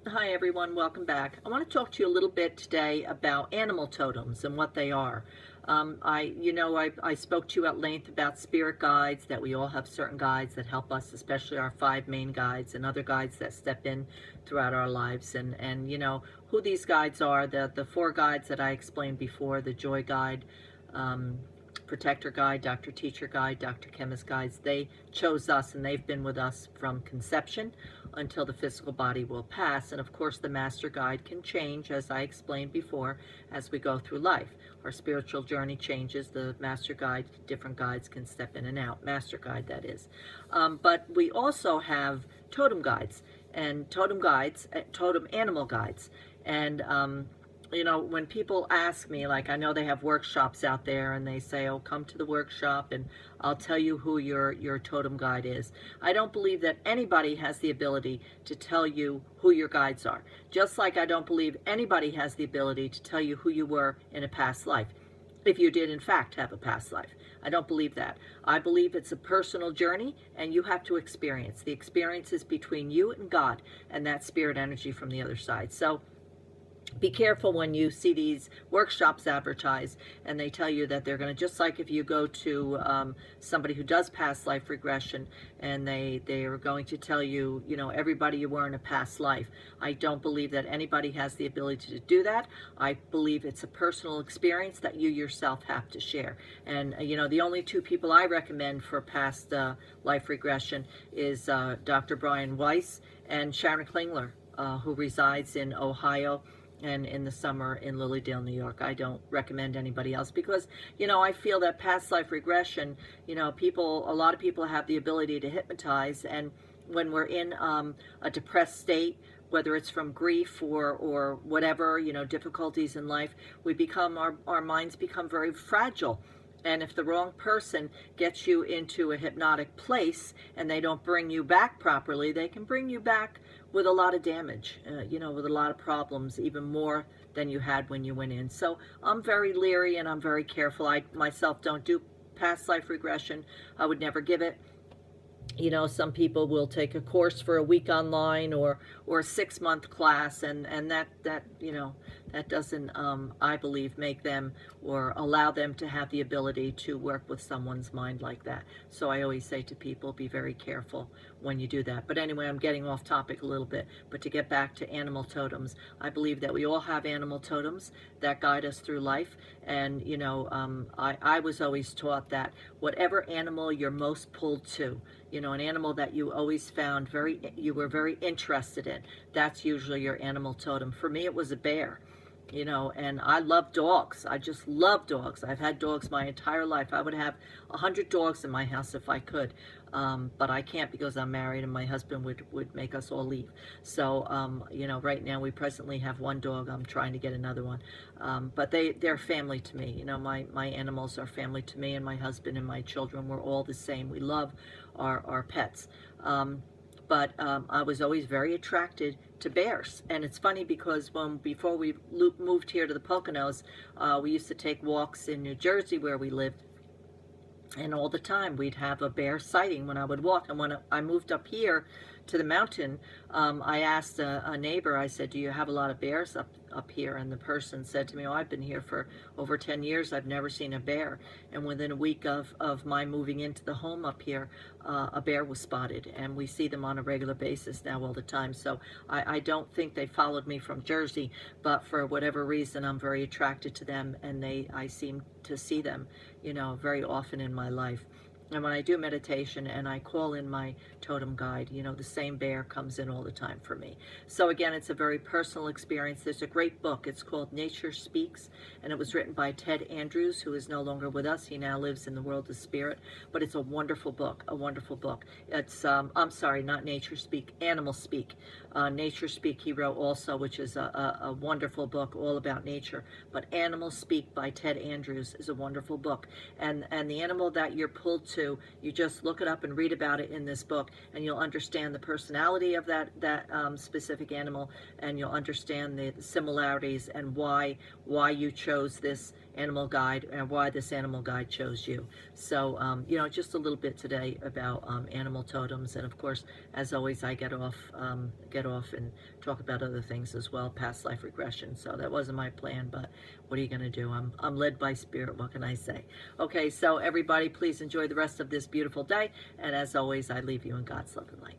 Hi everyone, welcome back. I want to talk to you a little bit today about animal totems and what they are. I spoke to you at length about spirit guides, that we all have certain guides that help us, especially our five main guides and other guides that step in throughout our lives. And who these guides are, the four guides that I explained before, the joy guide, um, protector guide, Dr. Teacher guide, Dr. Chemist guides. They chose us and they've been with us from conception until the physical body will pass. And of course, the master guide can change, as I explained before, as we go through life. Our spiritual journey changes. The master guide, different guides can step in and out. Master guide, that is. But we also have totem guides and totem animal guides. And when people ask me, like, I know they have workshops out there and they say, oh, come to the workshop and I'll tell you who your totem guide is. I don't believe that anybody has the ability to tell you who your guides are. Just like I don't believe anybody has the ability to tell you who you were in a past life, if you did in fact have a past life. I don't believe that. I believe it's a personal journey and you have to experience. The experience is between you and God and that spirit energy from the other side. So be careful when you see these workshops advertised and they tell you that they're going to, just like if you go to somebody who does past life regression and they are going to tell you, everybody you were in a past life. I don't believe that anybody has the ability to do that. I believe it's a personal experience that you yourself have to share. And, the only two people I recommend for past life regression is Dr. Brian Weiss and Sharon Klingler, who resides in Ohio and in the summer in Lilydale, New York. I don't recommend anybody else because, I feel that past life regression, a lot of people have the ability to hypnotize. And when we're in a depressed state, whether it's from grief or whatever, difficulties in life, our minds become very fragile. And if the wrong person gets you into a hypnotic place and they don't bring you back properly, they can bring you back with a lot of damage, with a lot of problems, even more than you had when you went in. So I'm very leery and I'm very careful. I myself don't do past life regression. I would never give it. Some people will take a course for a week online or a 6-month class, and that doesn't, I believe, make them or allow them to have the ability to work with someone's mind like that. So I always say to people, be very careful when you do that. But anyway, I'm getting off topic a little bit. But to get back to animal totems, I believe that we all have animal totems that guide us through life. And, I was always taught that whatever animal you're most pulled to, an animal that you always found you were very interested in, that's usually your animal totem. For me, it was a bear. And I love dogs. I just love dogs. I've had dogs my entire life. I would have 100 dogs in my house if I could. But I can't because I'm married and my husband would make us all leave. So, right now we presently have one dog. I'm trying to get another one. But they're family to me. My animals are family to me, and my husband and my children, we're all the same. We love our pets. But I was always very attracted to bears. And it's funny because before we moved here to the Poconos, we used to take walks in New Jersey where we lived. And all the time we'd have a bear sighting when I would walk. And when I moved up here to the mountain, I asked a neighbor, I said, do you have a lot of bears up here? And the person said to me, oh, I've been here for over 10 years. I've never seen a bear. And within a week of my moving into the home up here, a bear was spotted. And we see them on a regular basis now all the time. So I don't think they followed me from Jersey, but for whatever reason, I'm very attracted to them. And I seem to see them, very often in my life. And when I do meditation and I call in my totem guide, the same bear comes in all the time for me. So again, it's a very personal experience. There's a great book. It's called Nature Speaks, and it was written by Ted Andrews, who is no longer with us. He now lives in the world of spirit, but it's a wonderful book, a wonderful book. It's, I'm sorry, not Nature Speak, Animal Speak. Nature Speak he wrote also, which is a wonderful book all about nature. But Animal Speak by Ted Andrews is a wonderful book. And the animal that you're pulled to, you just look it up and read about it in this book, and you'll understand the personality of that specific animal, and you'll understand the similarities and why you chose this animal guide and why this animal guide chose you. So, you know, just a little bit today about animal totems. And of course, as always, I get off and talk about other things as well, past life regression. So that wasn't my plan, but what are you going to do? I'm led by spirit. What can I say? Okay, so everybody, please enjoy the rest of this beautiful day. And as always, I leave you in God's love and light.